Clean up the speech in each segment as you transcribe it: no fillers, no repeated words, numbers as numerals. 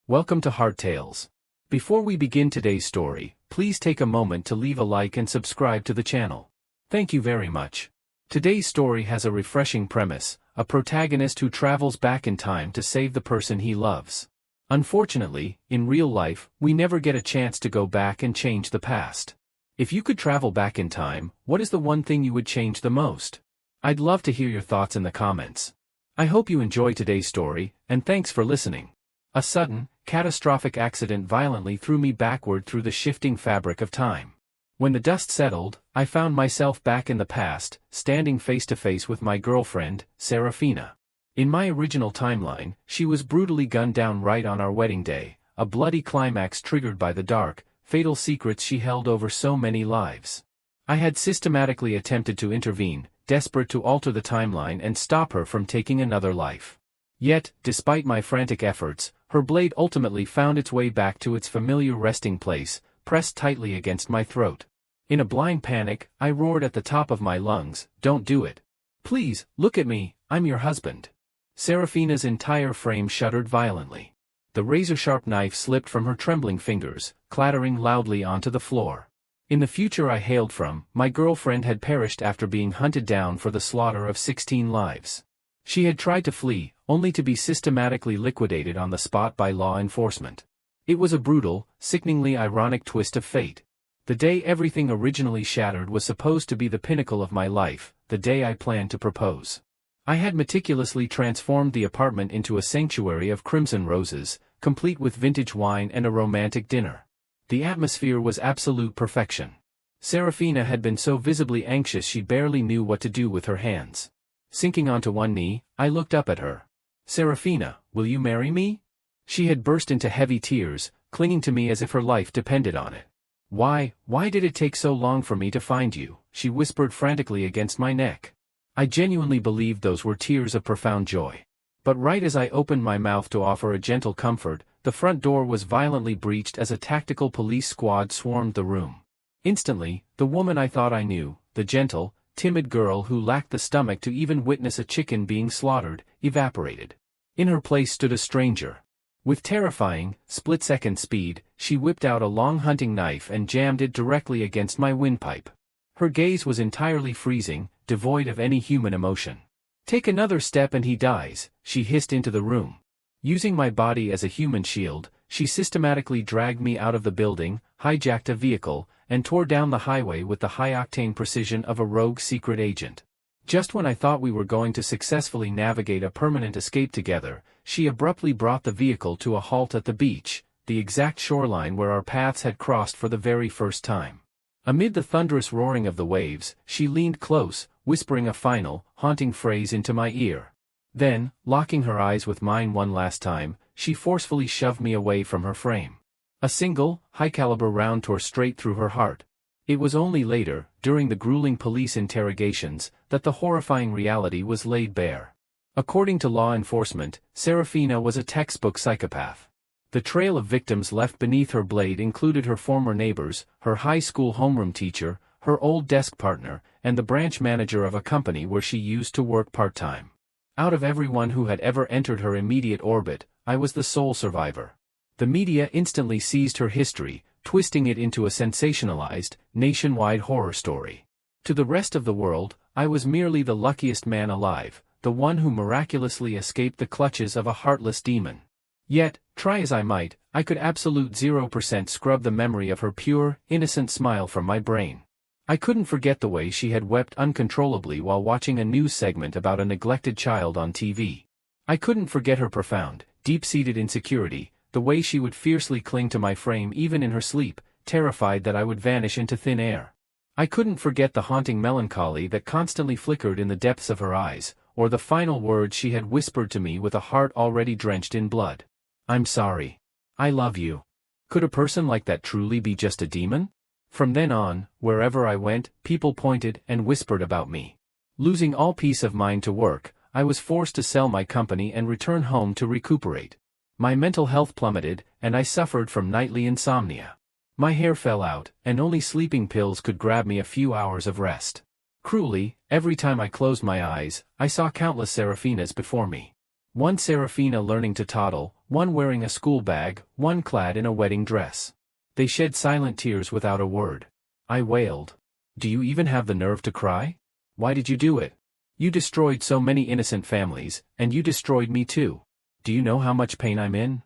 Welcome to Heart Tales. Before we begin today's story, please take a moment to leave a like and subscribe to the channel. Thank you very much. Today's story has a refreshing premise, a protagonist who travels back in time to save the person he loves. Unfortunately, in real life, we never get a chance to go back and change the past. If you could travel back in time, what is the one thing you would change the most? I'd love to hear your thoughts in the comments. I hope you enjoy today's story, and thanks for listening. A sudden, catastrophic accident violently threw me backward through the shifting fabric of time. When the dust settled, I found myself back in the past, standing face to face with my girlfriend, Serafina. In my original timeline, she was brutally gunned down right on our wedding day, a bloody climax triggered by the dark, fatal secrets she held over so many lives. I had systematically attempted to intervene, desperate to alter the timeline and stop her from taking another life. Yet, despite my frantic efforts, her blade ultimately found its way back to its familiar resting place, pressed tightly against my throat. In a blind panic, I roared at the top of my lungs, "Don't do it. Please, look at me, I'm your husband." Serafina's entire frame shuddered violently. The razor-sharp knife slipped from her trembling fingers, clattering loudly onto the floor. In the future I hailed from, my girlfriend had perished after being hunted down for the slaughter of 16 lives. She had tried to flee, only to be systematically liquidated on the spot by law enforcement. It was a brutal, sickeningly ironic twist of fate. The day everything originally shattered was supposed to be the pinnacle of my life, the day I planned to propose. I had meticulously transformed the apartment into a sanctuary of crimson roses, complete with vintage wine and a romantic dinner. The atmosphere was absolute perfection. Serafina had been so visibly anxious she barely knew what to do with her hands. Sinking onto one knee, I looked up at her. "Serafina, will you marry me?" She had burst into heavy tears, clinging to me as if her life depended on it. Why did it take so long for me to find you?" she whispered frantically against my neck. I genuinely believed those were tears of profound joy. But right as I opened my mouth to offer a gentle comfort, the front door was violently breached as a tactical police squad swarmed the room. Instantly, the woman I thought I knew, the gentle, timid girl who lacked the stomach to even witness a chicken being slaughtered, evaporated. In her place stood a stranger. With terrifying, split-second speed, she whipped out a long hunting knife and jammed it directly against my windpipe. Her gaze was entirely freezing, devoid of any human emotion. "Take another step and he dies," she hissed into the room. Using my body as a human shield, she systematically dragged me out of the building, hijacked a vehicle, and tore down the highway with the high-octane precision of a rogue secret agent. Just when I thought we were going to successfully navigate a permanent escape together, she abruptly brought the vehicle to a halt at the beach, the exact shoreline where our paths had crossed for the very first time. Amid the thunderous roaring of the waves, she leaned close, whispering a final, haunting phrase into my ear. Then, locking her eyes with mine one last time, she forcefully shoved me away from her frame. A single, high-caliber round tore straight through her heart. It was only later, during the grueling police interrogations, that the horrifying reality was laid bare. According to law enforcement, Serafina was a textbook psychopath. The trail of victims left beneath her blade included her former neighbors, her high school homeroom teacher, her old desk partner, and the branch manager of a company where she used to work part-time. Out of everyone who had ever entered her immediate orbit, I was the sole survivor. The media instantly seized her history, twisting it into a sensationalized, nationwide horror story. To the rest of the world, I was merely the luckiest man alive, the one who miraculously escaped the clutches of a heartless demon. Yet, try as I might, I could absolute 0% scrub the memory of her pure, innocent smile from my brain. I couldn't forget the way she had wept uncontrollably while watching a news segment about a neglected child on TV. I couldn't forget her profound, deep-seated insecurity, the way she would fiercely cling to my frame even in her sleep, terrified that I would vanish into thin air. I couldn't forget the haunting melancholy that constantly flickered in the depths of her eyes, or the final words she had whispered to me with a heart already drenched in blood. "I'm sorry. I love you." Could a person like that truly be just a demon? From then on, wherever I went, people pointed and whispered about me. Losing all peace of mind to work, I was forced to sell my company and return home to recuperate. My mental health plummeted, and I suffered from nightly insomnia. My hair fell out, and only sleeping pills could grab me a few hours of rest. Cruelly, every time I closed my eyes, I saw countless Serafinas before me. One Serafina learning to toddle, one wearing a school bag, one clad in a wedding dress. They shed silent tears without a word. I wailed. Do you even have the nerve to cry? Why did you do it? You destroyed so many innocent families, and you destroyed me too. Do you know how much pain I'm in?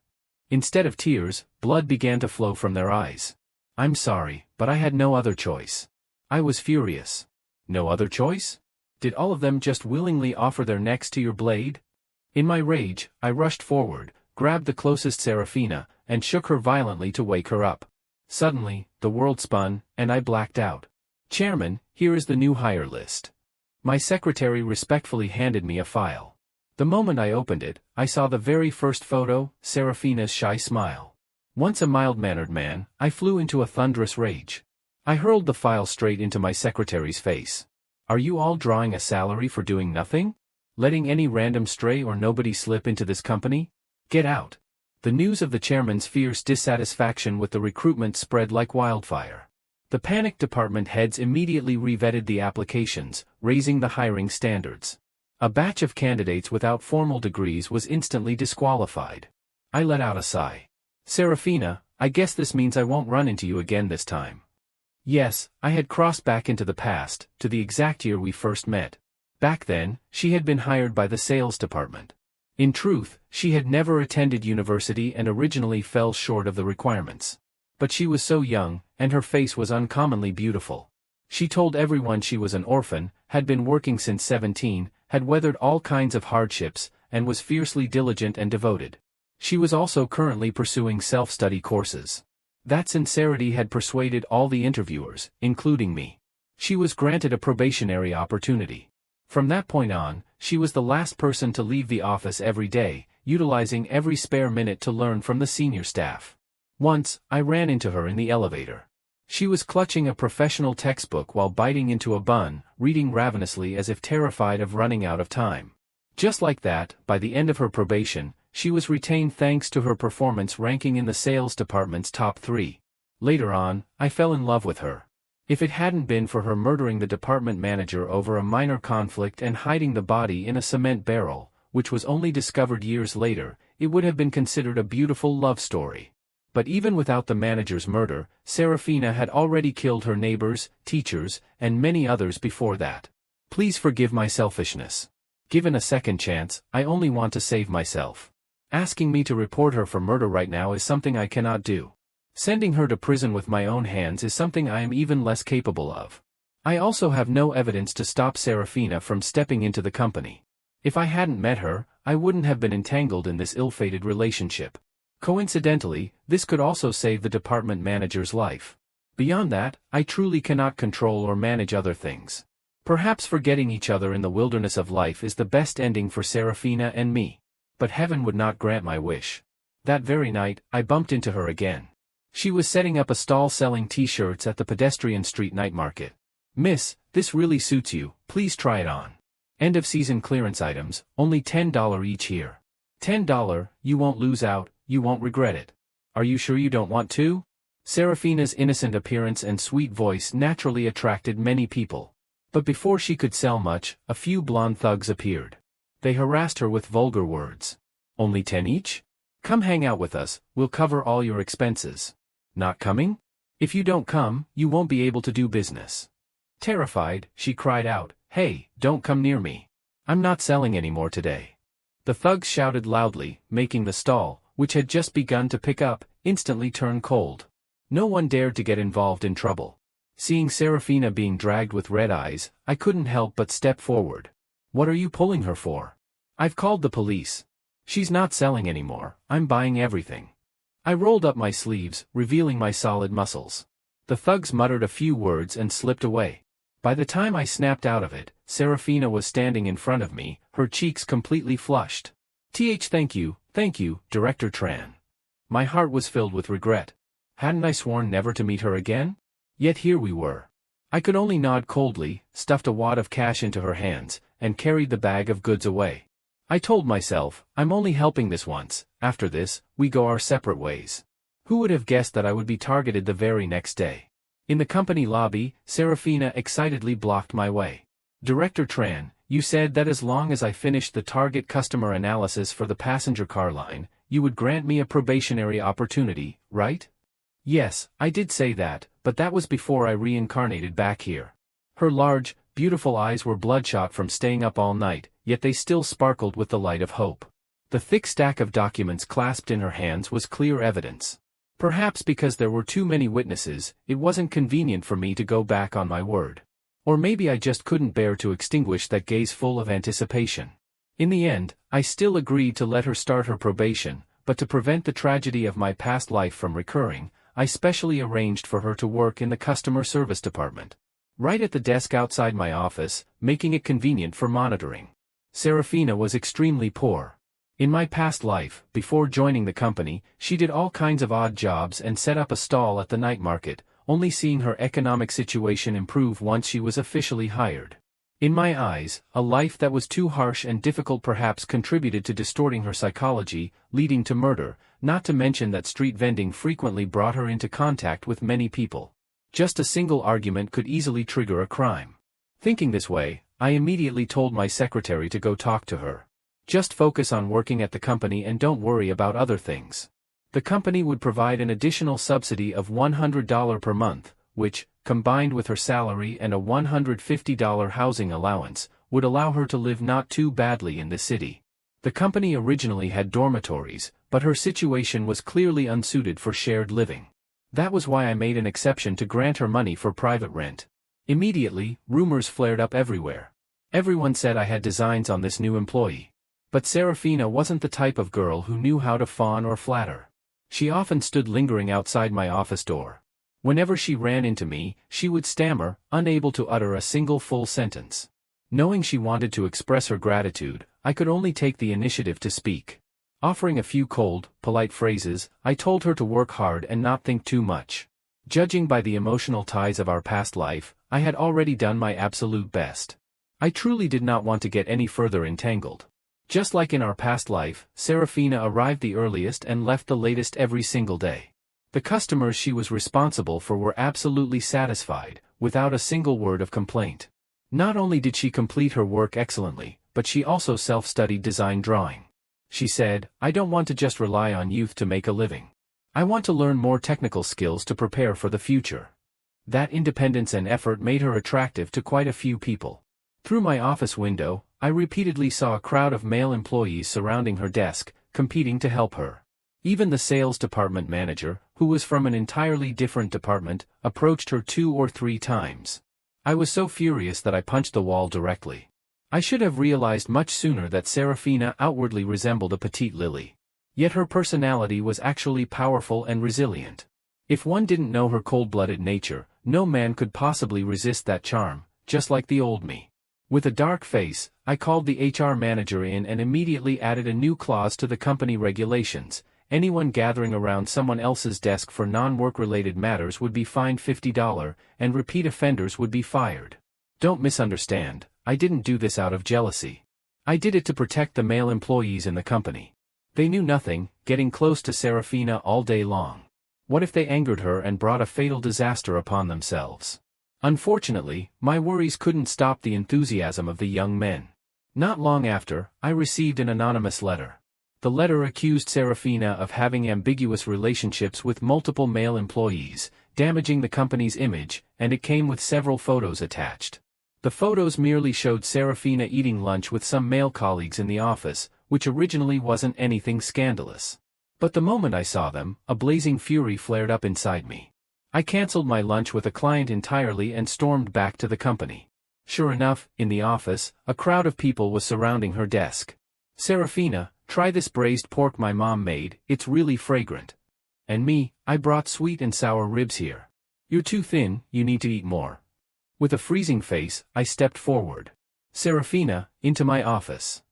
Instead of tears, blood began to flow from their eyes. I'm sorry, but I had no other choice. I was furious. No other choice? Did all of them just willingly offer their necks to your blade? In my rage, I rushed forward, grabbed the closest Serafina, and shook her violently to wake her up. Suddenly, the world spun, and I blacked out. Chairman, here is the new hire list. My secretary respectfully handed me a file. The moment I opened it, I saw the very first photo, Serafina's shy smile. Once a mild-mannered man, I flew into a thunderous rage. I hurled the file straight into my secretary's face. Are you all drawing a salary for doing nothing? Letting any random stray or nobody slip into this company? Get out. The news of the chairman's fierce dissatisfaction with the recruitment spread like wildfire. The panicked department heads immediately revetted the applications, raising the hiring standards. A batch of candidates without formal degrees was instantly disqualified. I let out a sigh. Serafina, I guess this means I won't run into you again this time. Yes, I had crossed back into the past, to the exact year we first met. Back then, she had been hired by the sales department. In truth, she had never attended university and originally fell short of the requirements. But she was so young, and her face was uncommonly beautiful. She told everyone she was an orphan, had been working since 17, had weathered all kinds of hardships, and was fiercely diligent and devoted. She was also currently pursuing self-study courses. That sincerity had persuaded all the interviewers, including me. She was granted a probationary opportunity. From that point on, she was the last person to leave the office every day, utilizing every spare minute to learn from the senior staff. Once, I ran into her in the elevator. She was clutching a professional textbook while biting into a bun, reading ravenously as if terrified of running out of time. Just like that, by the end of her probation, she was retained thanks to her performance ranking in the sales department's top 3. Later on, I fell in love with her. If it hadn't been for her murdering the department manager over a minor conflict and hiding the body in a cement barrel, which was only discovered years later, it would have been considered a beautiful love story. But even without the manager's murder, Serafina had already killed her neighbors, teachers, and many others before that. Please forgive my selfishness. Given a second chance, I only want to save myself. Asking me to report her for murder right now is something I cannot do. Sending her to prison with my own hands is something I am even less capable of. I also have no evidence to stop Serafina from stepping into the company. If I hadn't met her, I wouldn't have been entangled in this ill-fated relationship. Coincidentally, this could also save the department manager's life. Beyond that, I truly cannot control or manage other things. Perhaps forgetting each other in the wilderness of life is the best ending for Serafina and me. But heaven would not grant my wish. That very night, I bumped into her again. She was setting up a stall selling t-shirts at the pedestrian street night market. Miss, this really suits you, please try it on. End of season clearance items, only $10 each here. $10, you won't lose out, you won't regret it. Are you sure you don't want to? Serafina's innocent appearance and sweet voice naturally attracted many people. But before she could sell much, a few blonde thugs appeared. They harassed her with vulgar words. Only 10 each? Come hang out with us, we'll cover all your expenses. Not coming? If you don't come, you won't be able to do business. Terrified, she cried out, Hey, don't come near me. I'm not selling anymore today. The thugs shouted loudly, making the stall, which had just begun to pick up, instantly turn cold. No one dared to get involved in trouble. Seeing Serafina being dragged with red eyes, I couldn't help but step forward. What are you pulling her for? I've called the police. She's not selling anymore, I'm buying everything. I rolled up my sleeves, revealing my solid muscles. The thugs muttered a few words and slipped away. By the time I snapped out of it, Serafina was standing in front of me, her cheeks completely flushed. Thank you, Director Tran. My heart was filled with regret. Hadn't I sworn never to meet her again? Yet here we were. I could only nod coldly, stuffed a wad of cash into her hands, and carried the bag of goods away. I told myself, I'm only helping this once, after this, we go our separate ways. Who would have guessed that I would be targeted the very next day? In the company lobby, Serafina excitedly blocked my way. Director Tran, You said that as long as I finished the target customer analysis for the passenger car line, you would grant me a probationary opportunity, right? Yes, I did say that, but that was before I reincarnated back here. Her large, beautiful eyes were bloodshot from staying up all night, yet they still sparkled with the light of hope. The thick stack of documents clasped in her hands was clear evidence. Perhaps because there were too many witnesses, it wasn't convenient for me to go back on my word. Or maybe I just couldn't bear to extinguish that gaze full of anticipation. In the end, I still agreed to let her start her probation, but to prevent the tragedy of my past life from recurring, I specially arranged for her to work in the customer service department. Right at the desk outside my office, making it convenient for monitoring. Serafina was extremely poor. In my past life, before joining the company, she did all kinds of odd jobs and set up a stall at the night market, only seeing her economic situation improve once she was officially hired. In my eyes, a life that was too harsh and difficult perhaps contributed to distorting her psychology, leading to murder, not to mention that street vending frequently brought her into contact with many people. Just a single argument could easily trigger a crime. Thinking this way, I immediately told my secretary to go talk to her. Just focus on working at the company and don't worry about other things. The company would provide an additional subsidy of $100 per month, which, combined with her salary and a $150 housing allowance, would allow her to live not too badly in the city. The company originally had dormitories, but her situation was clearly unsuited for shared living. That was why I made an exception to grant her money for private rent. Immediately, rumors flared up everywhere. Everyone said I had designs on this new employee. But Serafina wasn't the type of girl who knew how to fawn or flatter. She often stood lingering outside my office door. Whenever she ran into me, she would stammer, unable to utter a single full sentence. Knowing she wanted to express her gratitude, I could only take the initiative to speak. Offering a few cold, polite phrases, I told her to work hard and not think too much. Judging by the emotional ties of our past life, I had already done my absolute best. I truly did not want to get any further entangled. Just like in our past life, Serafina arrived the earliest and left the latest every single day. The customers she was responsible for were absolutely satisfied, without a single word of complaint. Not only did she complete her work excellently, but she also self-studied design drawing. She said, "I don't want to just rely on youth to make a living. I want to learn more technical skills to prepare for the future." That independence and effort made her attractive to quite a few people. Through my office window, I repeatedly saw a crowd of male employees surrounding her desk, competing to help her. Even the sales department manager, who was from an entirely different department, approached her 2 or 3 times. I was so furious that I punched the wall directly. I should have realized much sooner that Serafina outwardly resembled a petite lily. Yet her personality was actually powerful and resilient. If one didn't know her cold-blooded nature, no man could possibly resist that charm, just like the old me. With a dark face, I called the HR manager in and immediately added a new clause to the company regulations. Anyone gathering around someone else's desk for non-work-related matters would be fined $50, and repeat offenders would be fired. Don't misunderstand, I didn't do this out of jealousy. I did it to protect the male employees in the company. They knew nothing, getting close to Serafina all day long. What if they angered her and brought a fatal disaster upon themselves? Unfortunately, my worries couldn't stop the enthusiasm of the young men. Not long after, I received an anonymous letter. The letter accused Serafina of having ambiguous relationships with multiple male employees, damaging the company's image, and it came with several photos attached. The photos merely showed Serafina eating lunch with some male colleagues in the office, which originally wasn't anything scandalous. But the moment I saw them, a blazing fury flared up inside me. I cancelled my lunch with a client entirely and stormed back to the company. Sure enough, in the office, a crowd of people was surrounding her desk. "Serafina, try this braised pork my mom made, it's really fragrant." "And me, I brought sweet and sour ribs here." "You're too thin, you need to eat more." With a freezing face, I stepped forward. "Serafina, into my office."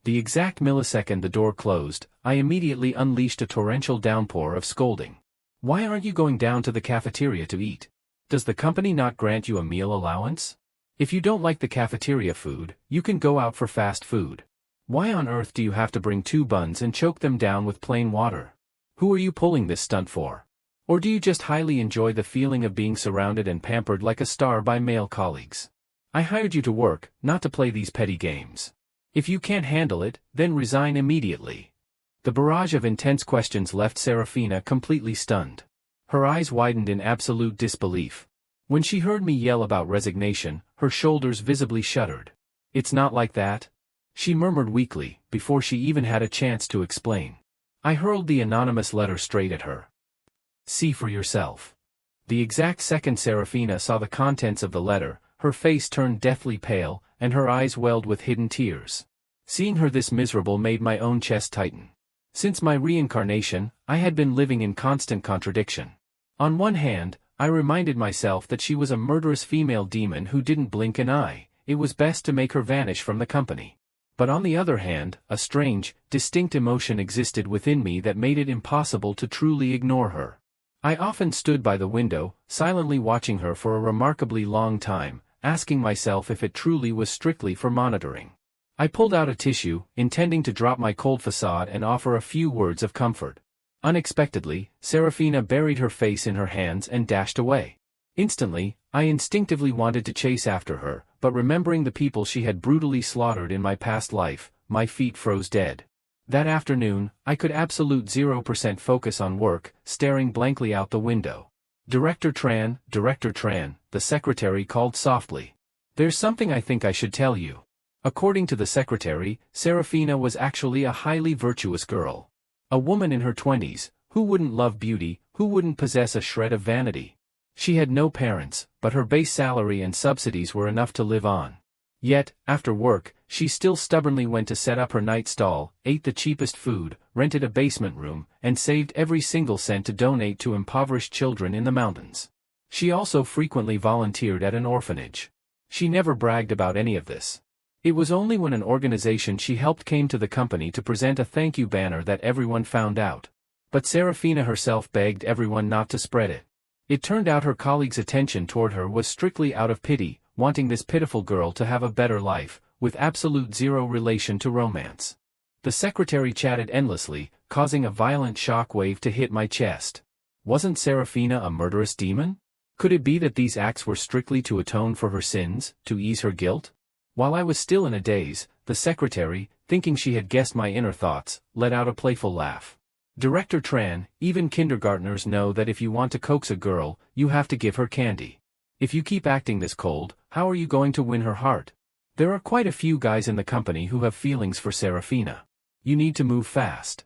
The exact millisecond the door closed, I immediately unleashed a torrential downpour of scolding. "Why aren't you going down to the cafeteria to eat? Does the company not grant you a meal allowance? If you don't like the cafeteria food, you can go out for fast food. Why on earth do you have to bring 2 buns and choke them down with plain water? Who are you pulling this stunt for? Or do you just highly enjoy the feeling of being surrounded and pampered like a star by male colleagues?" I hired you to work, not to play these petty games. If you can't handle it, then resign immediately. The barrage of intense questions left Serafina completely stunned. Her eyes widened in absolute disbelief. When she heard me yell about resignation, her shoulders visibly shuddered. It's not like that, she murmured weakly, before she even had a chance to explain. I hurled the anonymous letter straight at her. See for yourself. The exact second Serafina saw the contents of the letter, her face turned deathly pale, and her eyes welled with hidden tears. Seeing her this miserable made my own chest tighten. Since my reincarnation, I had been living in constant contradiction. On one hand, I reminded myself that she was a murderous female demon who didn't blink an eye. It was best to make her vanish from the company. But on the other hand, a strange, distinct emotion existed within me that made it impossible to truly ignore her. I often stood by the window, silently watching her for a remarkably long time, asking myself if it truly was strictly for monitoring. I pulled out a tissue, intending to drop my cold facade and offer a few words of comfort. Unexpectedly, Serafina buried her face in her hands and dashed away. Instantly, I instinctively wanted to chase after her, but remembering the people she had brutally slaughtered in my past life, my feet froze dead. That afternoon, I could absolute 0% focus on work, staring blankly out the window. Director Tran, the secretary called softly. There's something I think I should tell you. According to the secretary, Serafina was actually a highly virtuous girl. A woman in her 20s, who wouldn't love beauty, who wouldn't possess a shred of vanity. She had no parents, but her base salary and subsidies were enough to live on. Yet, after work, she still stubbornly went to set up her night stall, ate the cheapest food, rented a basement room, and saved every single cent to donate to impoverished children in the mountains. She also frequently volunteered at an orphanage. She never bragged about any of this. It was only when an organization she helped came to the company to present a thank you banner that everyone found out. But Serafina herself begged everyone not to spread it. It turned out her colleagues' attention toward her was strictly out of pity, wanting this pitiful girl to have a better life, with absolute zero relation to romance. The secretary chatted endlessly, causing a violent shock wave to hit my chest. Wasn't Serafina a murderous demon? Could it be that these acts were strictly to atone for her sins, to ease her guilt? While I was still in a daze, the secretary, thinking she had guessed my inner thoughts, let out a playful laugh. Director Tran, even kindergartners know that if you want to coax a girl, you have to give her candy. If you keep acting this cold, how are you going to win her heart? There are quite a few guys in the company who have feelings for Serafina. You need to move fast.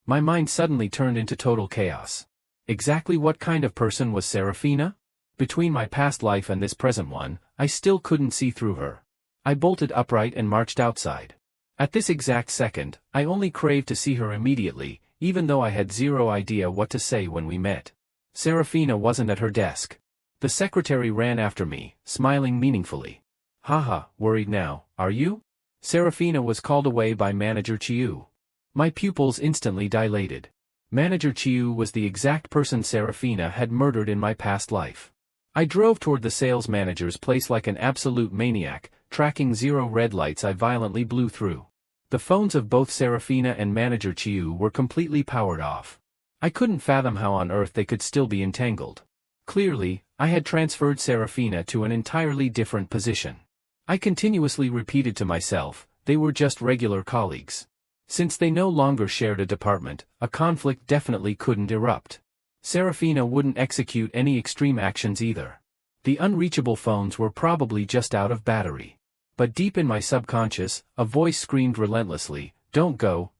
My mind suddenly turned into total chaos. Exactly what kind of person was Serafina? Between my past life and this present one, I still couldn't see through her. I bolted upright and marched outside. At this exact second, I only craved to see her immediately, even though I had zero idea what to say when we met. Serafina wasn't at her desk. The secretary ran after me, smiling meaningfully. Haha, worried now, are you? Serafina was called away by Manager Chiu. My pupils instantly dilated. Manager Chiu was the exact person Serafina had murdered in my past life. I drove toward the sales manager's place like an absolute maniac, tracking 0 red lights I violently blew through. The phones of both Serafina and Manager Chiu were completely powered off. I couldn't fathom how on earth they could still be entangled. Clearly, I had transferred Serafina to an entirely different position. I continuously repeated to myself, they were just regular colleagues. Since they no longer shared a department, a conflict definitely couldn't erupt. Serafina wouldn't execute any extreme actions either. The unreachable phones were probably just out of battery. But deep in my subconscious, a voice screamed relentlessly, don't go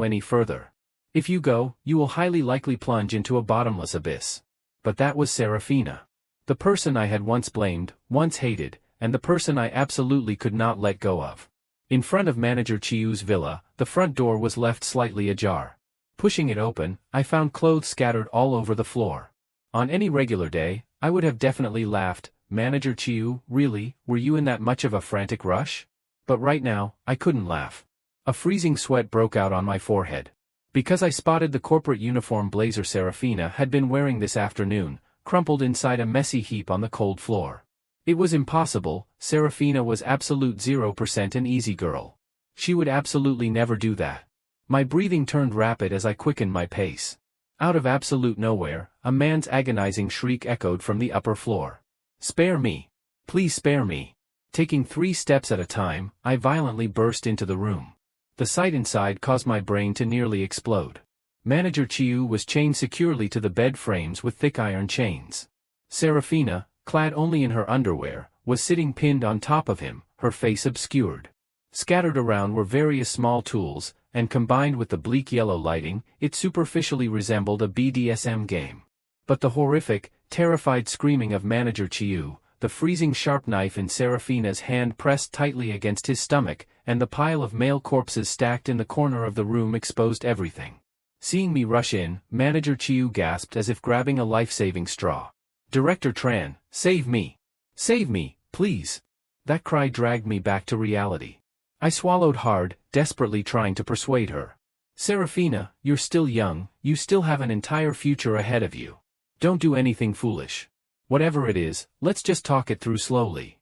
any further. If you go, you will highly likely plunge into a bottomless abyss. But that was Serafina. The person I had once blamed, once hated, and the person I absolutely could not let go of. In front of Manager Chiu's villa, the front door was left slightly ajar. Pushing it open, I found clothes scattered all over the floor. On any regular day, I would have definitely laughed. Manager Chiu, really, were you in that much of a frantic rush? But right now, I couldn't laugh. A freezing sweat broke out on my forehead. Because I spotted the corporate uniform blazer Serafina had been wearing this afternoon, crumpled inside a messy heap on the cold floor. It was impossible, Serafina was absolute 0% an easy girl. She would absolutely never do that. My breathing turned rapid as I quickened my pace. Out of absolute nowhere, a man's agonizing shriek echoed from the upper floor. Spare me. Please spare me. Taking 3 steps at a time, I violently burst into the room. The sight inside caused my brain to nearly explode. Manager Chiu was chained securely to the bed frames with thick iron chains. Serafina, clad only in her underwear, was sitting pinned on top of him, her face obscured. Scattered around were various small tools, and combined with the bleak yellow lighting, it superficially resembled a BDSM game. But the horrific, terrified screaming of Manager Chiu, the freezing sharp knife in Serafina's hand pressed tightly against his stomach, and the pile of male corpses stacked in the corner of the room exposed everything. Seeing me rush in, Manager Chiu gasped as if grabbing a life-saving straw. "Director Tran, save me! Save me, please!" That cry dragged me back to reality. I swallowed hard, desperately trying to persuade her. "Serafina, you're still young, you still have an entire future ahead of you. Don't do anything foolish. Whatever it is, let's just talk it through slowly."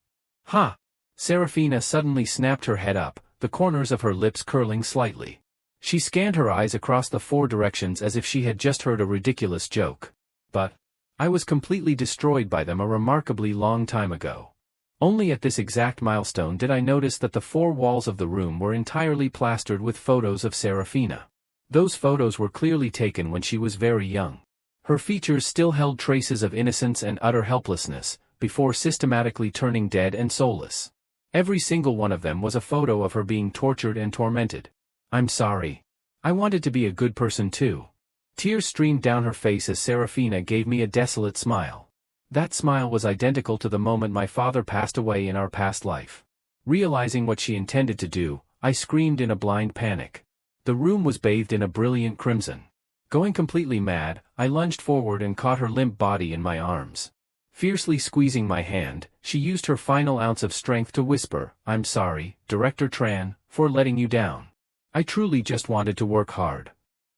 "Ha!" Serafina suddenly snapped her head up, the corners of her lips curling slightly. She scanned her eyes across the 4 directions as if she had just heard a ridiculous joke. But I was completely destroyed by them a remarkably long time ago. Only at this exact milestone did I notice that the 4 walls of the room were entirely plastered with photos of Serafina. Those photos were clearly taken when she was very young. Her features still held traces of innocence and utter helplessness, before systematically turning dead and soulless. Every single one of them was a photo of her being tortured and tormented. "I'm sorry. I wanted to be a good person too." Tears streamed down her face as Serafina gave me a desolate smile. That smile was identical to the moment my father passed away in our past life. Realizing what she intended to do, I screamed in a blind panic. The room was bathed in a brilliant crimson. Going completely mad, I lunged forward and caught her limp body in my arms. Fiercely squeezing my hand, she used her final ounce of strength to whisper, "I'm sorry, Director Tran, for letting you down. I truly just wanted to work hard."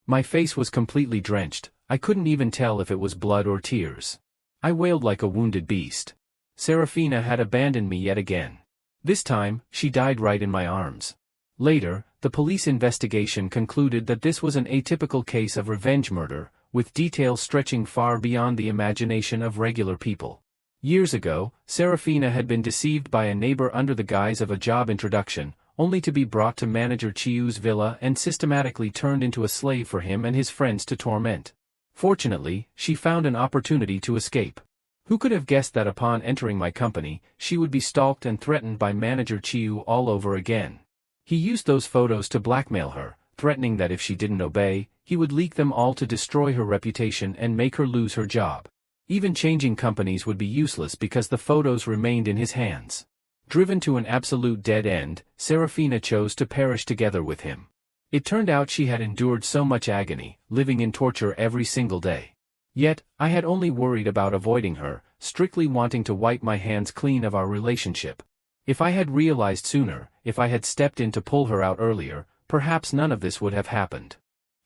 My face was completely drenched, I couldn't even tell if it was blood or tears. I wailed like a wounded beast. Serafina had abandoned me yet again. This time, she died right in my arms. Later, the police investigation concluded that this was an atypical case of revenge murder, with details stretching far beyond the imagination of regular people. Years ago, Serafina had been deceived by a neighbor under the guise of a job introduction, only to be brought to Manager Chiu's villa and systematically turned into a slave for him and his friends to torment. Fortunately, she found an opportunity to escape. Who could have guessed that upon entering my company, she would be stalked and threatened by Manager Chiu all over again? He used those photos to blackmail her, threatening that if she didn't obey, he would leak them all to destroy her reputation and make her lose her job. Even changing companies would be useless because the photos remained in his hands. Driven to an absolute dead end, Serafina chose to perish together with him. It turned out she had endured so much agony, living in torture every single day. Yet, I had only worried about avoiding her, strictly wanting to wipe my hands clean of our relationship. If I had realized sooner, if I had stepped in to pull her out earlier, perhaps none of this would have happened.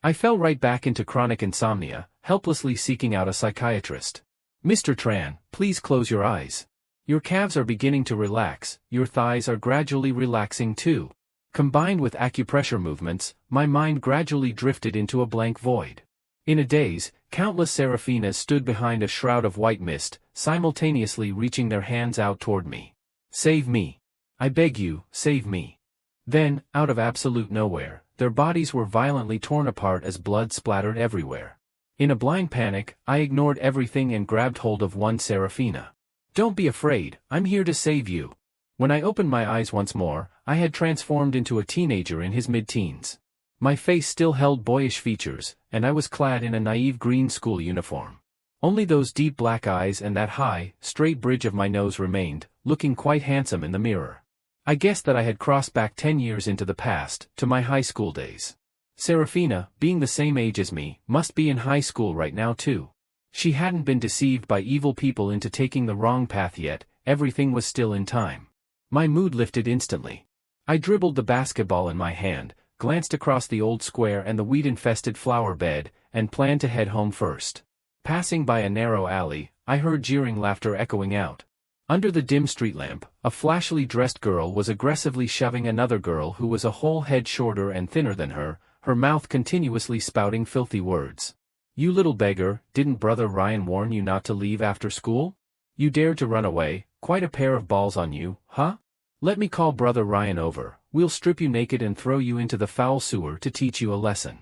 I fell right back into chronic insomnia, helplessly seeking out a psychiatrist. "Mr. Tran, please close your eyes. Your calves are beginning to relax, your thighs are gradually relaxing too." Combined with acupressure movements, my mind gradually drifted into a blank void. In a daze, countless Serafinas stood behind a shroud of white mist, simultaneously reaching their hands out toward me. "Save me. I beg you, save me." Then, out of absolute nowhere, their bodies were violently torn apart as blood splattered everywhere. In a blind panic, I ignored everything and grabbed hold of one Serafina. "Don't be afraid, I'm here to save you." When I opened my eyes once more, I had transformed into a teenager in his mid-teens. My face still held boyish features, and I was clad in a naive green school uniform. Only those deep black eyes and that high, straight bridge of my nose remained, looking quite handsome in the mirror. I guessed that I had crossed back 10 years into the past, to my high school days. Serafina, being the same age as me, must be in high school right now too. She hadn't been deceived by evil people into taking the wrong path yet, everything was still in time. My mood lifted instantly. I dribbled the basketball in my hand, glanced across the old square and the weed-infested flower bed, and planned to head home first. Passing by a narrow alley, I heard jeering laughter echoing out. Under the dim street lamp, a flashily dressed girl was aggressively shoving another girl who was a whole head shorter and thinner than her mouth continuously spouting filthy words. "You little beggar, didn't Brother Ryan warn you not to leave after school? You dared to run away, quite a pair of balls on you, huh?" Let me call Brother Ryan over, we'll strip you naked and throw you into the foul sewer to teach you a lesson.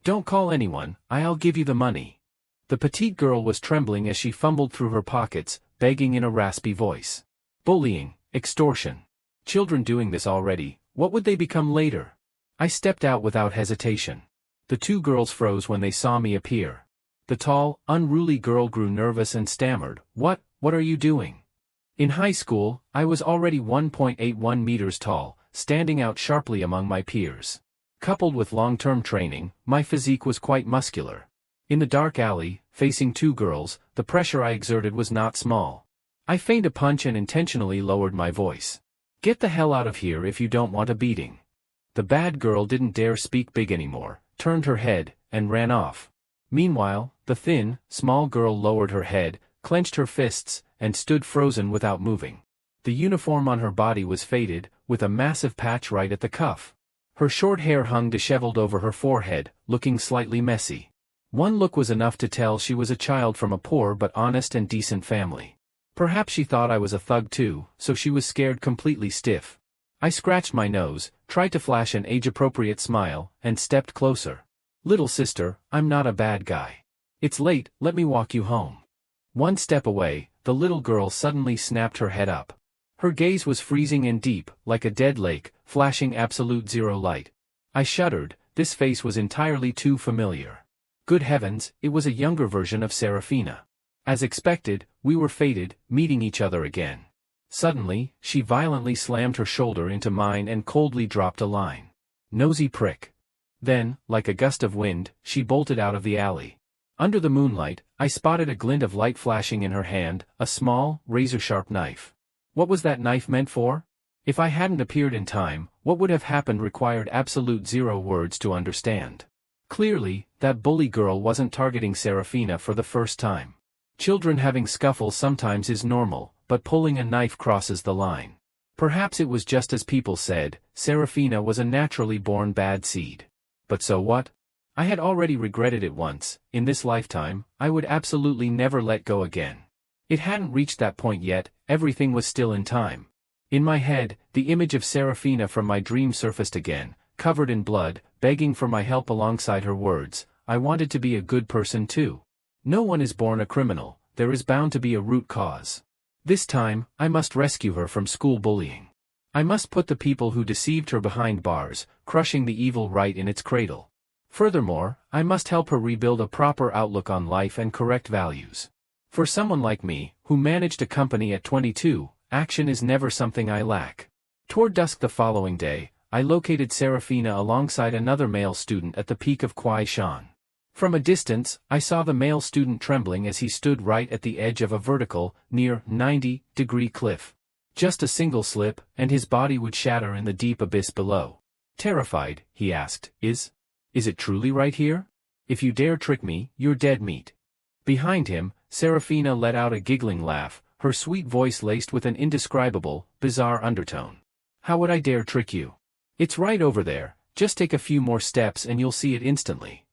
Don't call anyone, I'll give you the money. The petite girl was trembling as she fumbled through her pockets, begging in a raspy voice. Bullying, extortion. Children doing this already, what would they become later? I stepped out without hesitation. The two girls froze when they saw me appear. The tall, unruly girl grew nervous and stammered, What are you doing? In high school, I was already 1.81 meters tall, standing out sharply among my peers. Coupled with long-term training, my physique was quite muscular. In the dark alley, facing two girls, the pressure I exerted was not small. I feigned a punch and intentionally lowered my voice. Get the hell out of here if you don't want a beating. The bad girl didn't dare speak big anymore, turned her head, and ran off. Meanwhile, the thin, small girl lowered her head, clenched her fists, and stood frozen without moving. The uniform on her body was faded, with a massive patch right at the cuff. Her short hair hung disheveled over her forehead, looking slightly messy. One look was enough to tell she was a child from a poor but honest and decent family. Perhaps she thought I was a thug too, so she was scared completely stiff. I scratched my nose, tried to flash an age-appropriate smile, and stepped closer. Little sister, I'm not a bad guy. It's late, let me walk you home. One step away, the little girl suddenly snapped her head up. Her gaze was freezing and deep, like a dead lake, flashing absolute zero light. I shuddered, this face was entirely too familiar. Good heavens, it was a younger version of Serafina. As expected, we were fated, meeting each other again. Suddenly, she violently slammed her shoulder into mine and coldly dropped a line. Nosy prick. Then, like a gust of wind, she bolted out of the alley. Under the moonlight, I spotted a glint of light flashing in her hand, a small, razor-sharp knife. What was that knife meant for? If I hadn't appeared in time, what would have happened required absolute zero words to understand. Clearly, that bully girl wasn't targeting Serafina for the first time. Children having scuffles sometimes is normal, but pulling a knife crosses the line. Perhaps it was just as people said, Serafina was a naturally born bad seed. But so what? I had already regretted it once. In this lifetime, I would absolutely never let go again. It hadn't reached that point yet, everything was still in time. In my head, the image of Serafina from my dream surfaced again, covered in blood, begging for my help alongside her words, I wanted to be a good person too. No one is born a criminal, there is bound to be a root cause. This time, I must rescue her from school bullying. I must put the people who deceived her behind bars, crushing the evil right in its cradle. Furthermore, I must help her rebuild a proper outlook on life and correct values. For someone like me, who managed a company at 22, action is never something I lack. Toward dusk the following day, I located Serafina alongside another male student at the peak of Kwai Shan. From a distance, I saw the male student trembling as he stood right at the edge of a vertical, near 90-degree cliff. Just a single slip, and his body would shatter in the deep abyss below. Terrified, he asked, Is it truly right here? If you dare trick me, you're dead meat. Behind him, Serafina let out a giggling laugh, her sweet voice laced with an indescribable, bizarre undertone. How would I dare trick you? It's right over there, just take a few more steps and you'll see it instantly.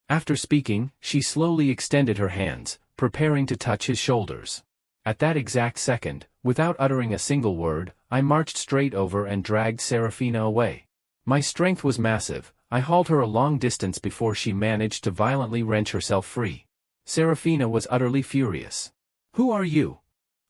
After speaking, she slowly extended her hands, preparing to touch his shoulders. At that exact second, without uttering a single word, I marched straight over and dragged Serafina away. My strength was massive, I hauled her a long distance before she managed to violently wrench herself free. Serafina was utterly furious. Who are you?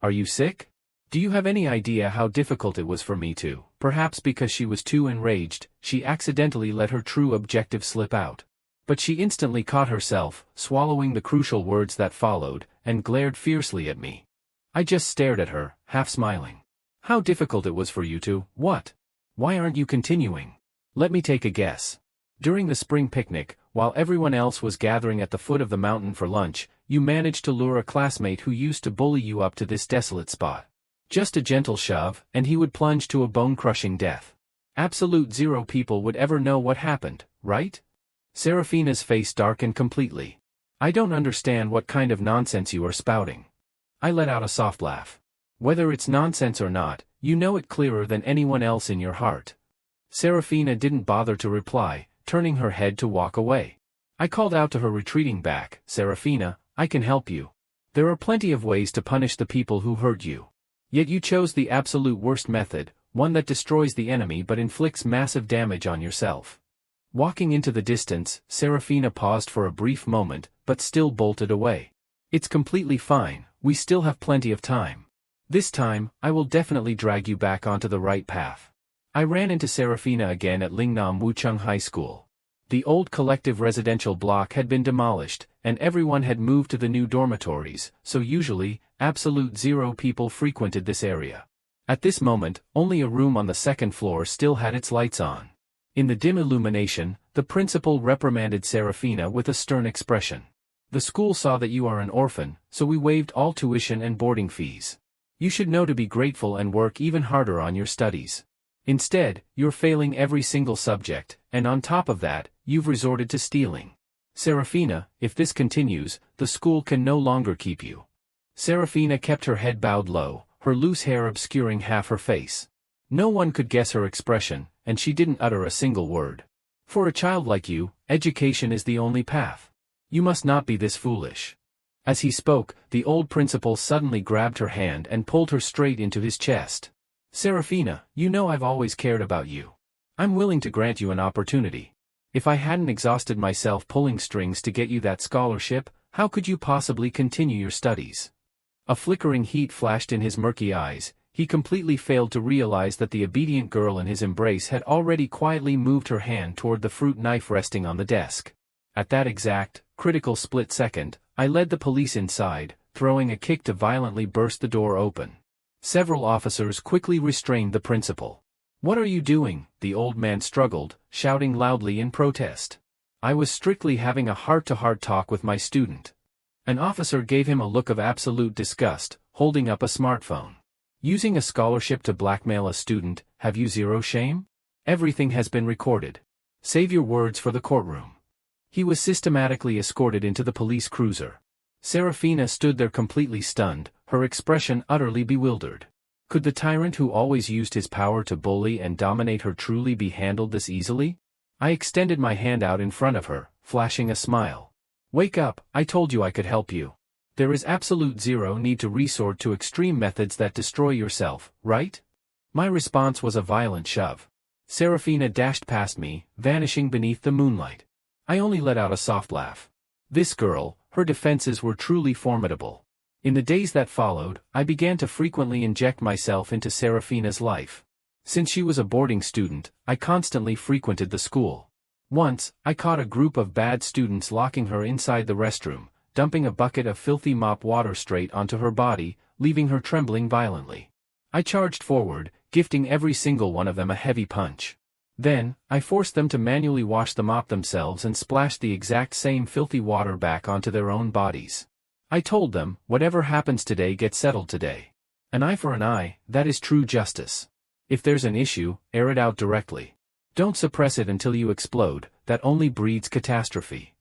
Are you sick? Do you have any idea how difficult it was for me to? Perhaps because she was too enraged, she accidentally let her true objective slip out. But she instantly caught herself, swallowing the crucial words that followed, and glared fiercely at me. I just stared at her, half smiling. How difficult it was for you to, what? Why aren't you continuing? Let me take a guess. During the spring picnic, while everyone else was gathering at the foot of the mountain for lunch, you managed to lure a classmate who used to bully you up to this desolate spot. Just a gentle shove, and he would plunge to a bone-crushing death. Absolute zero people would ever know what happened, right? Serafina's face darkened completely. I don't understand what kind of nonsense you are spouting. I let out a soft laugh. Whether it's nonsense or not, you know it clearer than anyone else in your heart. Serafina didn't bother to reply, turning her head to walk away. I called out to her retreating back, Serafina, I can help you. There are plenty of ways to punish the people who hurt you. Yet you chose the absolute worst method, one that destroys the enemy but inflicts massive damage on yourself. Walking into the distance, Serafina paused for a brief moment, but still bolted away. It's completely fine, we still have plenty of time. This time, I will definitely drag you back onto the right path. I ran into Serafina again at Lingnam Wucheng High School. The old collective residential block had been demolished, and everyone had moved to the new dormitories, so usually, absolute zero people frequented this area. At this moment, only a room on the second floor still had its lights on. In the dim illumination, the principal reprimanded Serafina with a stern expression. The school saw that you are an orphan, so we waived all tuition and boarding fees. You should know to be grateful and work even harder on your studies. Instead, you're failing every single subject, and on top of that, you've resorted to stealing. Serafina, if this continues, the school can no longer keep you. Serafina kept her head bowed low, her loose hair obscuring half her face. No one could guess her expression, and she didn't utter a single word. For a child like you, education is the only path. You must not be this foolish. As he spoke, the old principal suddenly grabbed her hand and pulled her straight into his chest. Serafina, you know I've always cared about you. I'm willing to grant you an opportunity. If I hadn't exhausted myself pulling strings to get you that scholarship, how could you possibly continue your studies? A flickering heat flashed in his murky eyes. He completely failed to realize that the obedient girl in his embrace had already quietly moved her hand toward the fruit knife resting on the desk. At that exact, critical split second, I led the police inside, throwing a kick to violently burst the door open. Several officers quickly restrained the principal. "What are you doing?" the old man struggled, shouting loudly in protest. "I was strictly having a heart-to-heart talk with my student." An officer gave him a look of absolute disgust, holding up a smartphone. "Using a scholarship to blackmail a student, have you zero shame? Everything has been recorded. Save your words for the courtroom." He was systematically escorted into the police cruiser. Serafina stood there completely stunned, her expression utterly bewildered. Could the tyrant who always used his power to bully and dominate her truly be handled this easily? I extended my hand out in front of her, flashing a smile. "Wake up, I told you I could help you. There is absolute zero need to resort to extreme methods that destroy yourself, right?" My response was a violent shove. Serafina dashed past me, vanishing beneath the moonlight. I only let out a soft laugh. This girl, her defenses were truly formidable. In the days that followed, I began to frequently inject myself into Serafina's life. Since she was a boarding student, I constantly frequented the school. Once, I caught a group of bad students locking her inside the restroom, dumping a bucket of filthy mop water straight onto her body, leaving her trembling violently. I charged forward, gifting every single one of them a heavy punch. Then, I forced them to manually wash the mop themselves and splash the exact same filthy water back onto their own bodies. I told them, whatever happens today gets settled today. An eye for an eye, that is true justice. If there's an issue, air it out directly. Don't suppress it until you explode, that only breeds catastrophe.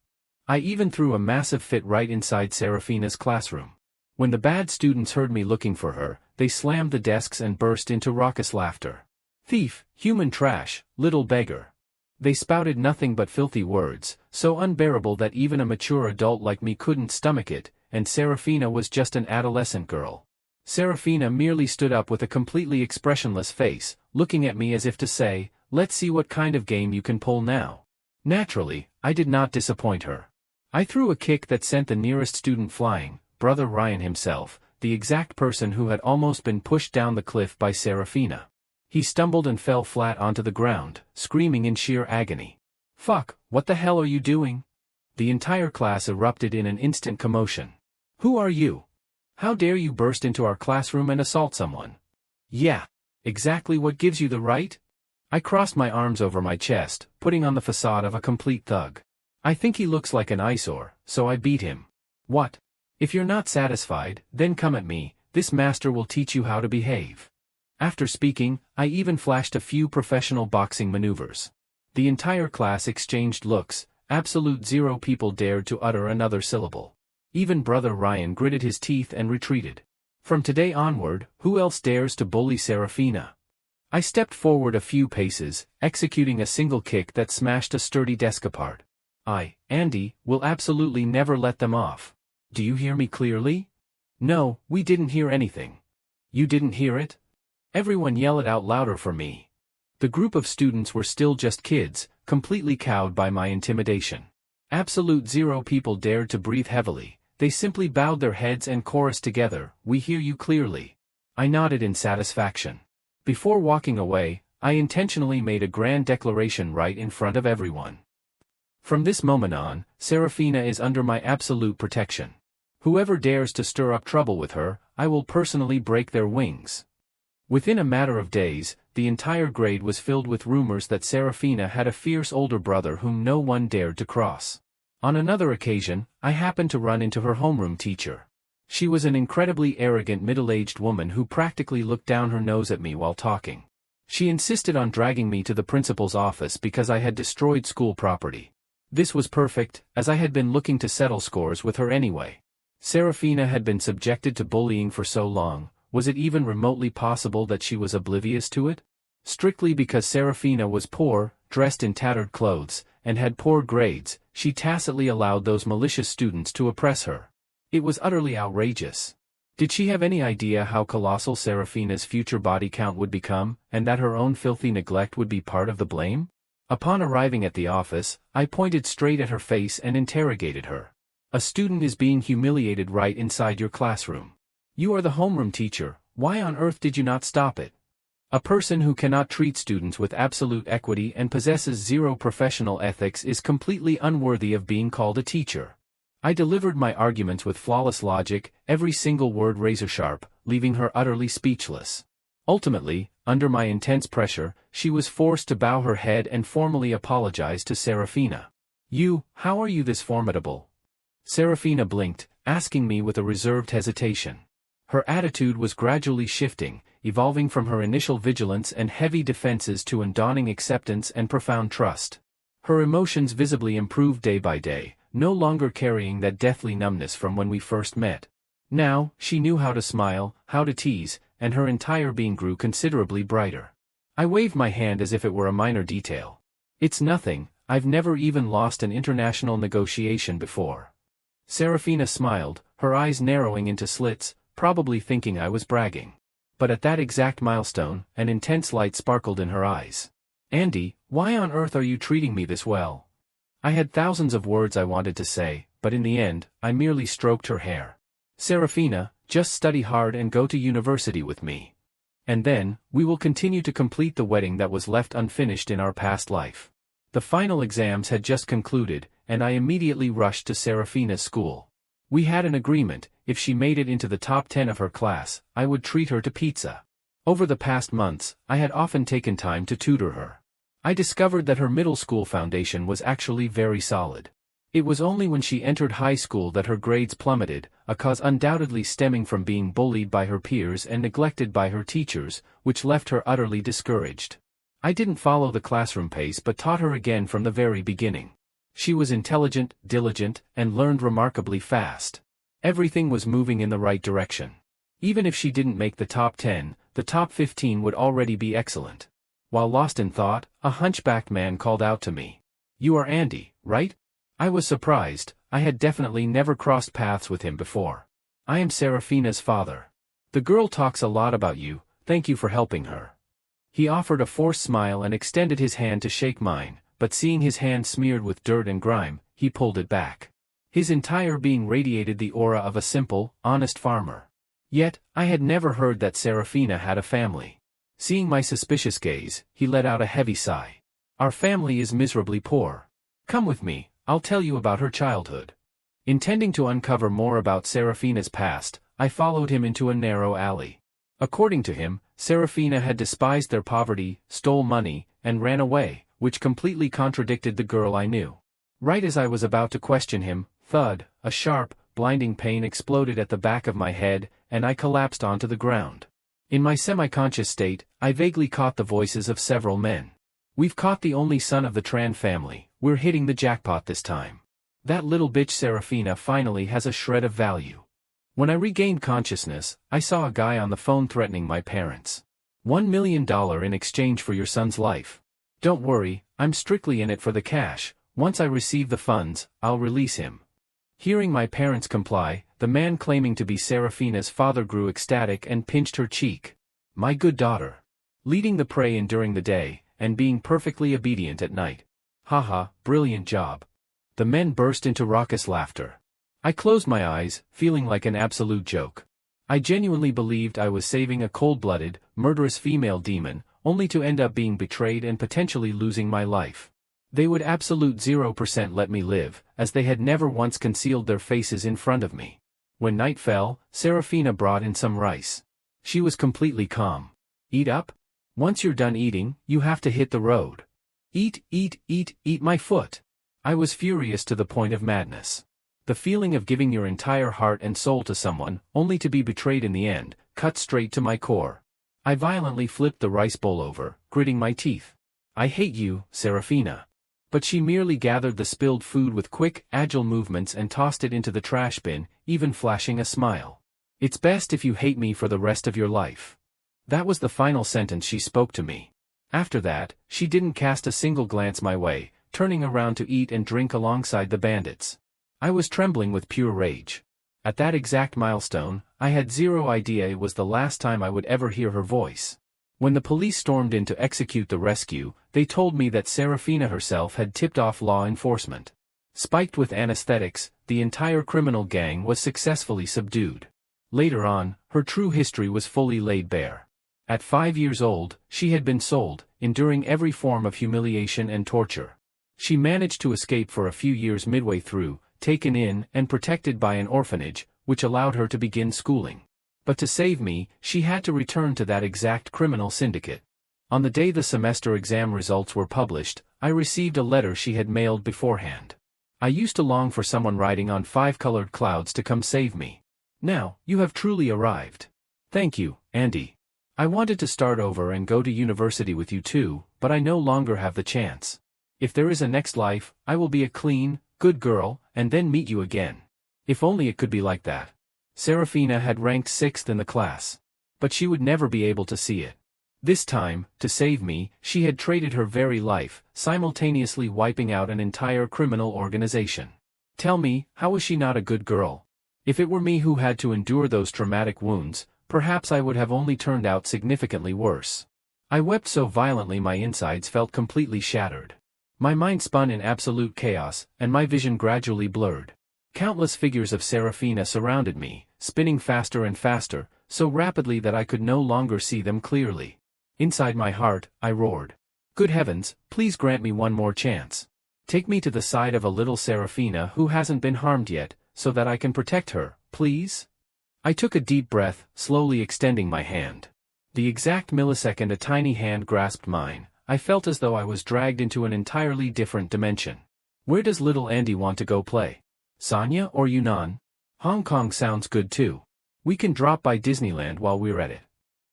I even threw a massive fit right inside Serafina's classroom. When the bad students heard me looking for her, they slammed the desks and burst into raucous laughter. "Thief, human trash, little beggar." They spouted nothing but filthy words, so unbearable that even a mature adult like me couldn't stomach it, and Serafina was just an adolescent girl. Serafina merely stood up with a completely expressionless face, looking at me as if to say, "Let's see what kind of game you can pull now." Naturally, I did not disappoint her. I threw a kick that sent the nearest student flying, Brother Ryan himself, the exact person who had almost been pushed down the cliff by Serafina. He stumbled and fell flat onto the ground, screaming in sheer agony. "Fuck, what the hell are you doing?" The entire class erupted in an instant commotion. "Who are you? How dare you burst into our classroom and assault someone?" "Yeah. Exactly what gives you the right?" I crossed my arms over my chest, putting on the facade of a complete thug. "I think he looks like an eyesore, so I beat him." "What? If you're not satisfied, then come at me, this master will teach you how to behave." After speaking, I even flashed a few professional boxing maneuvers. The entire class exchanged looks, absolute zero people dared to utter another syllable. Even Brother Ryan gritted his teeth and retreated. From today onward, who else dares to bully Serafina? I stepped forward a few paces, executing a single kick that smashed a sturdy desk apart. Andy, will absolutely never let them off. Do you hear me clearly? No, we didn't hear anything. You didn't hear it? Everyone yelled out louder for me. The group of students were still just kids, completely cowed by my intimidation. Absolute zero people dared to breathe heavily. They simply bowed their heads and chorused together, "We hear you clearly." I nodded in satisfaction. Before walking away, I intentionally made a grand declaration right in front of everyone. From this moment on, Serafina is under my absolute protection. Whoever dares to stir up trouble with her, I will personally break their wings. Within a matter of days, the entire grade was filled with rumors that Serafina had a fierce older brother whom no one dared to cross. On another occasion, I happened to run into her homeroom teacher. She was an incredibly arrogant middle-aged woman who practically looked down her nose at me while talking. She insisted on dragging me to the principal's office because I had destroyed school property. This was perfect, as I had been looking to settle scores with her anyway. Serafina had been subjected to bullying for so long. Was it even remotely possible that she was oblivious to it? Strictly because Serafina was poor, dressed in tattered clothes, and had poor grades, she tacitly allowed those malicious students to oppress her. It was utterly outrageous. Did she have any idea how colossal Serafina's future body count would become, and that her own filthy neglect would be part of the blame? Upon arriving at the office, I pointed straight at her face and interrogated her. "A student is being humiliated right inside your classroom. You are the homeroom teacher, why on earth did you not stop it? A person who cannot treat students with absolute equity and possesses zero professional ethics is completely unworthy of being called a teacher." I delivered my arguments with flawless logic, every single word razor-sharp, leaving her utterly speechless. Ultimately, under my intense pressure, she was forced to bow her head and formally apologize to Serafina. How are you this formidable?" Serafina blinked, asking me with a reserved hesitation. Her attitude was gradually shifting, evolving from her initial vigilance and heavy defenses to an dawning acceptance and profound trust. Her emotions visibly improved day by day, no longer carrying that deathly numbness from when we first met. Now, she knew how to smile, how to tease, and her entire being grew considerably brighter. I waved my hand as if it were a minor detail. "It's nothing, I've never even lost an international negotiation before." Serafina smiled, her eyes narrowing into slits, probably thinking I was bragging. But at that exact milestone, an intense light sparkled in her eyes. "Andy, why on earth are you treating me this well?" I had thousands of words I wanted to say, but in the end, I merely stroked her hair. "Serafina, just study hard and go to university with me. And then, we will continue to complete the wedding that was left unfinished in our past life." The final exams had just concluded, and I immediately rushed to Serafina's school. We had an agreement: if she made it into the top 10 of her class, I would treat her to pizza. Over the past months, I had often taken time to tutor her. I discovered that her middle school foundation was actually very solid. It was only when she entered high school that her grades plummeted, a cause undoubtedly stemming from being bullied by her peers and neglected by her teachers, which left her utterly discouraged. I didn't follow the classroom pace but taught her again from the very beginning. She was intelligent, diligent, and learned remarkably fast. Everything was moving in the right direction. Even if she didn't make the top 10, the top 15 would already be excellent. While lost in thought, a hunchbacked man called out to me. "You are Andy, right?" I was surprised. I had definitely never crossed paths with him before. "I am Serafina's father. The girl talks a lot about you, thank you for helping her." He offered a forced smile and extended his hand to shake mine, but seeing his hand smeared with dirt and grime, he pulled it back. His entire being radiated the aura of a simple, honest farmer. Yet, I had never heard that Serafina had a family. Seeing my suspicious gaze, he let out a heavy sigh. "Our family is miserably poor. Come with me, I'll tell you about her childhood." Intending to uncover more about Serafina's past, I followed him into a narrow alley. According to him, Serafina had despised their poverty, stole money, and ran away, which completely contradicted the girl I knew. Right as I was about to question him, thud, a sharp, blinding pain exploded at the back of my head, and I collapsed onto the ground. In my semi-conscious state, I vaguely caught the voices of several men. "We've caught the only son of the Tran family, we're hitting the jackpot this time. That little bitch Serafina finally has a shred of value." When I regained consciousness, I saw a guy on the phone threatening my parents. $1 million in exchange for your son's life. Don't worry, I'm strictly in it for the cash. Once I receive the funds, I'll release him. Hearing my parents comply, the man claiming to be Serafina's father grew ecstatic and pinched her cheek. My good daughter. Leading the prey in during the day, and being perfectly obedient at night. Haha, brilliant job. The men burst into raucous laughter. I closed my eyes, feeling like an absolute joke. I genuinely believed I was saving a cold-blooded, murderous female demon, only to end up being betrayed and potentially losing my life. They would absolute 0% let me live, as they had never once concealed their faces in front of me. When night fell, Serafina brought in some rice. She was completely calm. Eat up? Once you're done eating, you have to hit the road. Eat, eat, eat, eat my foot. I was furious to the point of madness. The feeling of giving your entire heart and soul to someone, only to be betrayed in the end, cut straight to my core. I violently flipped the rice bowl over, gritting my teeth. I hate you, Serafina. But she merely gathered the spilled food with quick, agile movements and tossed it into the trash bin, even flashing a smile. It's best if you hate me for the rest of your life. That was the final sentence she spoke to me. After that, she didn't cast a single glance my way, turning around to eat and drink alongside the bandits. I was trembling with pure rage. At that exact milestone, I had zero idea it was the last time I would ever hear her voice. When the police stormed in to execute the rescue, they told me that Serafina herself had tipped off law enforcement. Spiked with anesthetics, the entire criminal gang was successfully subdued. Later on, her true history was fully laid bare. At 5 years old, she had been sold, enduring every form of humiliation and torture. She managed to escape for a few years midway through, taken in and protected by an orphanage, which allowed her to begin schooling. But to save me, she had to return to that exact criminal syndicate. On the day the semester exam results were published, I received a letter she had mailed beforehand. I used to long for someone riding on 5 colored clouds to come save me. Now, you have truly arrived. Thank you, Andy. I wanted to start over and go to university with you too, but I no longer have the chance. If there is a next life, I will be a clean, good girl, and then meet you again. If only it could be like that. Serafina had ranked 6th in the class. But she would never be able to see it. This time, to save me, she had traded her very life, simultaneously wiping out an entire criminal organization. Tell me, how was she not a good girl? If it were me who had to endure those traumatic wounds, perhaps I would have only turned out significantly worse. I wept so violently my insides felt completely shattered. My mind spun in absolute chaos, and my vision gradually blurred. Countless figures of Serafina surrounded me, spinning faster and faster, so rapidly that I could no longer see them clearly. Inside my heart, I roared. Good heavens, please grant me one more chance. Take me to the side of a little Serafina who hasn't been harmed yet, so that I can protect her, please? I took a deep breath, slowly extending my hand. The exact millisecond a tiny hand grasped mine, I felt as though I was dragged into an entirely different dimension. Where does little Andy want to go play? Sanya or Yunnan? Hong Kong sounds good too. We can drop by Disneyland while we're at it.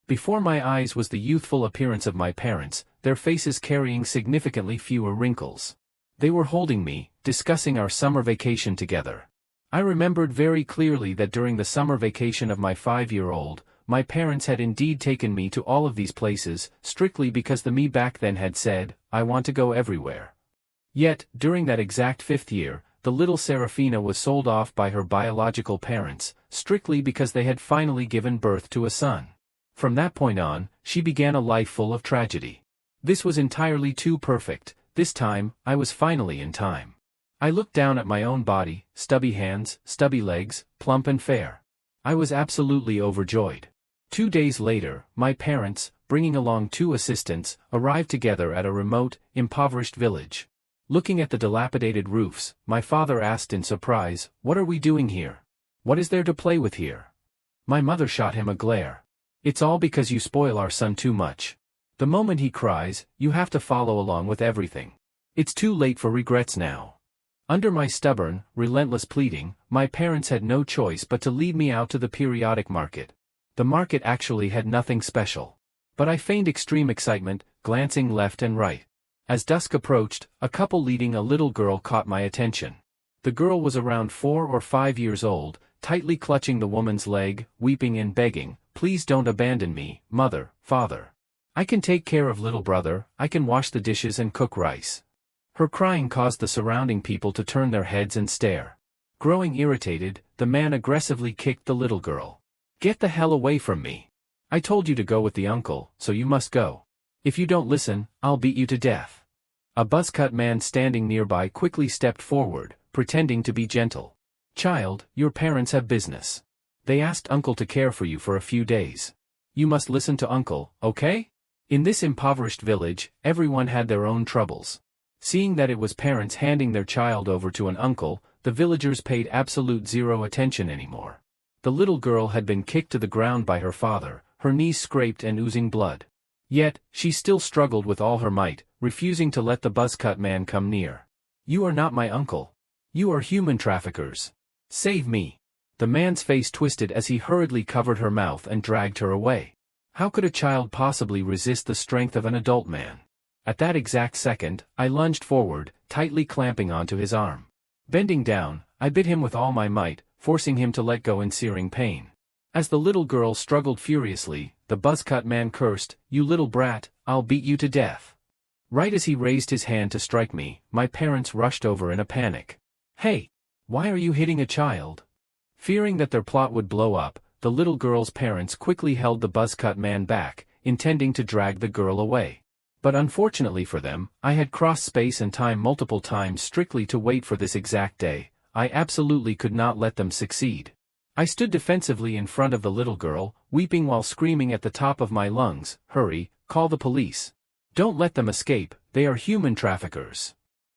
Before my eyes was the youthful appearance of my parents, their faces carrying significantly fewer wrinkles. They were holding me, discussing our summer vacation together. I remembered very clearly that during the summer vacation of my 5-year-old, my parents had indeed taken me to all of these places, strictly because the me back then had said, I want to go everywhere. Yet, during that exact 5th year, the little Serafina was sold off by her biological parents, strictly because they had finally given birth to a son. From that point on, she began a life full of tragedy. This was entirely too perfect. This time, I was finally in time. I looked down at my own body, stubby hands, stubby legs, plump and fair. I was absolutely overjoyed. 2 days later, my parents, bringing along 2 assistants, arrived together at a remote, impoverished village. Looking at the dilapidated roofs, my father asked in surprise, "What are we doing here? What is there to play with here?" My mother shot him a glare. "It's all because you spoil our son too much. The moment he cries, you have to follow along with everything. It's too late for regrets now." Under my stubborn, relentless pleading, my parents had no choice but to lead me out to the periodic market. The market actually had nothing special. But I feigned extreme excitement, glancing left and right. As dusk approached, a couple leading a little girl caught my attention. The girl was around 4 or 5 years old, tightly clutching the woman's leg, weeping and begging, "Please don't abandon me, mother, father. I can take care of little brother, I can wash the dishes and cook rice." Her crying caused the surrounding people to turn their heads and stare. Growing irritated, the man aggressively kicked the little girl. "Get the hell away from me. I told you to go with the uncle, so you must go. If you don't listen, I'll beat you to death." A buzzcut man standing nearby quickly stepped forward, pretending to be gentle. "Child, your parents have business. They asked uncle to care for you for a few days. You must listen to uncle, okay?" In this impoverished village, everyone had their own troubles. Seeing that it was parents handing their child over to an uncle, the villagers paid absolute zero attention anymore. The little girl had been kicked to the ground by her father, her knees scraped and oozing blood. Yet, she still struggled with all her might, refusing to let the buzzcut man come near. "You are not my uncle. You are human traffickers. Save me." The man's face twisted as he hurriedly covered her mouth and dragged her away. How could a child possibly resist the strength of an adult man? At that exact second, I lunged forward, tightly clamping onto his arm. Bending down, I bit him with all my might, forcing him to let go in searing pain. As the little girl struggled furiously, the buzzcut man cursed, "You little brat, I'll beat you to death." Right as he raised his hand to strike me, my parents rushed over in a panic. "Hey! Why are you hitting a child?" Fearing that their plot would blow up, the little girl's parents quickly held the buzzcut man back, intending to drag the girl away. But unfortunately for them, I had crossed space and time multiple times strictly to wait for this exact day. I absolutely could not let them succeed. I stood defensively in front of the little girl, weeping while screaming at the top of my lungs, "Hurry, call the police. Don't let them escape, they are human traffickers."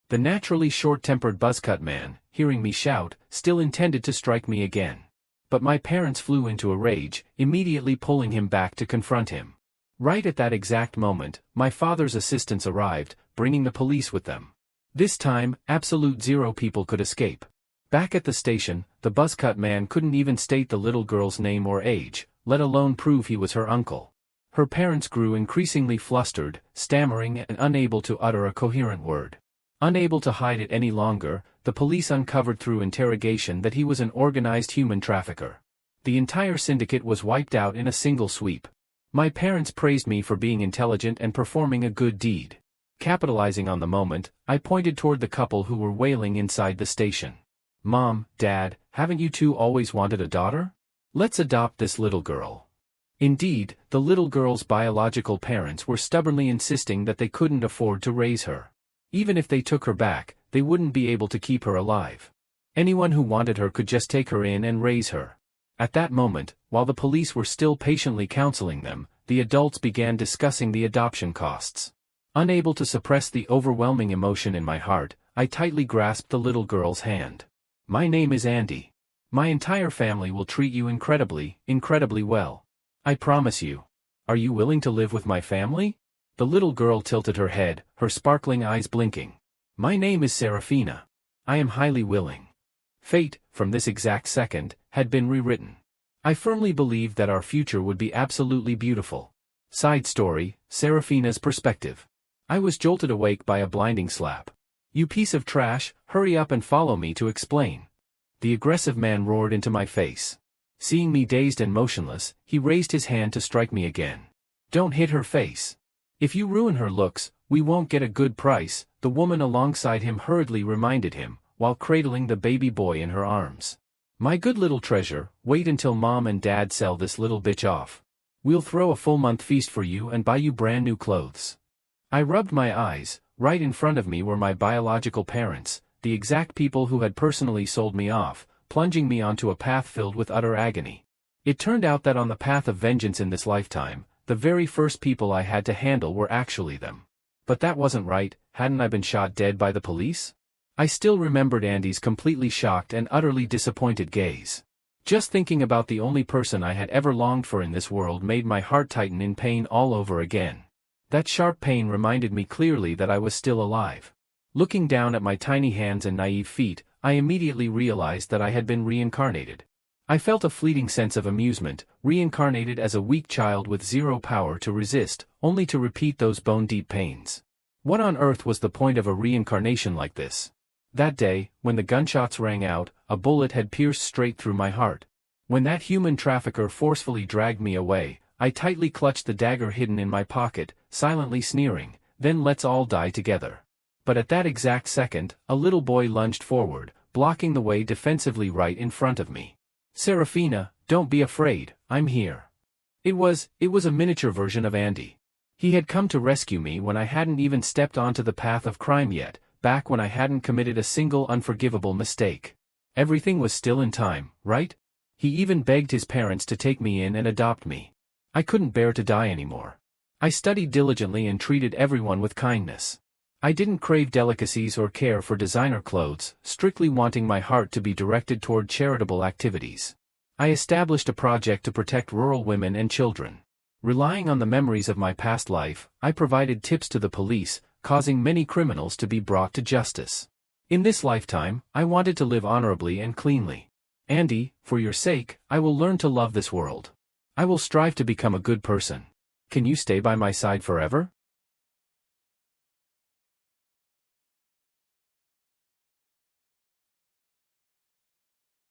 The naturally short-tempered buzzcut man, hearing me shout, still intended to strike me again. But my parents flew into a rage, immediately pulling him back to confront him. Right at that exact moment, my father's assistants arrived, bringing the police with them. This time, absolute zero people could escape. Back at the station, the buzzcut man couldn't even state the little girl's name or age, let alone prove he was her uncle. Her parents grew increasingly flustered, stammering and unable to utter a coherent word. Unable to hide it any longer, the police uncovered through interrogation that he was an organized human trafficker. The entire syndicate was wiped out in a single sweep. My parents praised me for being intelligent and performing a good deed. Capitalizing on the moment, I pointed toward the couple who were wailing inside the station. "Mom, Dad, haven't you two always wanted a daughter? Let's adopt this little girl." Indeed, the little girl's biological parents were stubbornly insisting that they couldn't afford to raise her. Even if they took her back, they wouldn't be able to keep her alive. Anyone who wanted her could just take her in and raise her. At that moment, while the police were still patiently counseling them, the adults began discussing the adoption costs. Unable to suppress the overwhelming emotion in my heart, I tightly grasped the little girl's hand. "My name is Andy. My entire family will treat you incredibly, incredibly well. I promise you. Are you willing to live with my family?" The little girl tilted her head, her sparkling eyes blinking. "My name is Serafina. I am highly willing." Fate, from this exact second, had been rewritten. I firmly believed that our future would be absolutely beautiful. Side story, Serafina's perspective. I was jolted awake by a blinding slap. "You piece of trash, hurry up and follow me to explain." The aggressive man roared into my face. Seeing me dazed and motionless, he raised his hand to strike me again. "Don't hit her face. If you ruin her looks, we won't get a good price," the woman alongside him hurriedly reminded him, while cradling the baby boy in her arms. "My good little treasure, wait until Mom and Dad sell this little bitch off. We'll throw a full-month feast for you and buy you brand new clothes." I rubbed my eyes. Right in front of me were my biological parents, the exact people who had personally sold me off, plunging me onto a path filled with utter agony. It turned out that on the path of vengeance in this lifetime, the very first people I had to handle were actually them. But that wasn't right. Hadn't I been shot dead by the police? I still remembered Andy's completely shocked and utterly disappointed gaze. Just thinking about the only person I had ever longed for in this world made my heart tighten in pain all over again. That sharp pain reminded me clearly that I was still alive. Looking down at my tiny hands and naive feet, I immediately realized that I had been reincarnated. I felt a fleeting sense of amusement, reincarnated as a weak child with zero power to resist, only to repeat those bone-deep pains. What on earth was the point of a reincarnation like this? That day, when the gunshots rang out, a bullet had pierced straight through my heart. When that human trafficker forcefully dragged me away, I tightly clutched the dagger hidden in my pocket, silently sneering, "Then let's all die together." But at that exact second, a little boy lunged forward, blocking the way defensively right in front of me. "Serafina, don't be afraid, I'm here." It was a miniature version of Andy. He had come to rescue me when I hadn't even stepped onto the path of crime yet, back when I hadn't committed a single unforgivable mistake. Everything was still in time, right? He even begged his parents to take me in and adopt me. I couldn't bear to die anymore. I studied diligently and treated everyone with kindness. I didn't crave delicacies or care for designer clothes, strictly wanting my heart to be directed toward charitable activities. I established a project to protect rural women and children. Relying on the memories of my past life, I provided tips to the police, causing many criminals to be brought to justice. In this lifetime, I wanted to live honorably and cleanly. Andy, for your sake, I will learn to love this world. I will strive to become a good person. Can you stay by my side forever?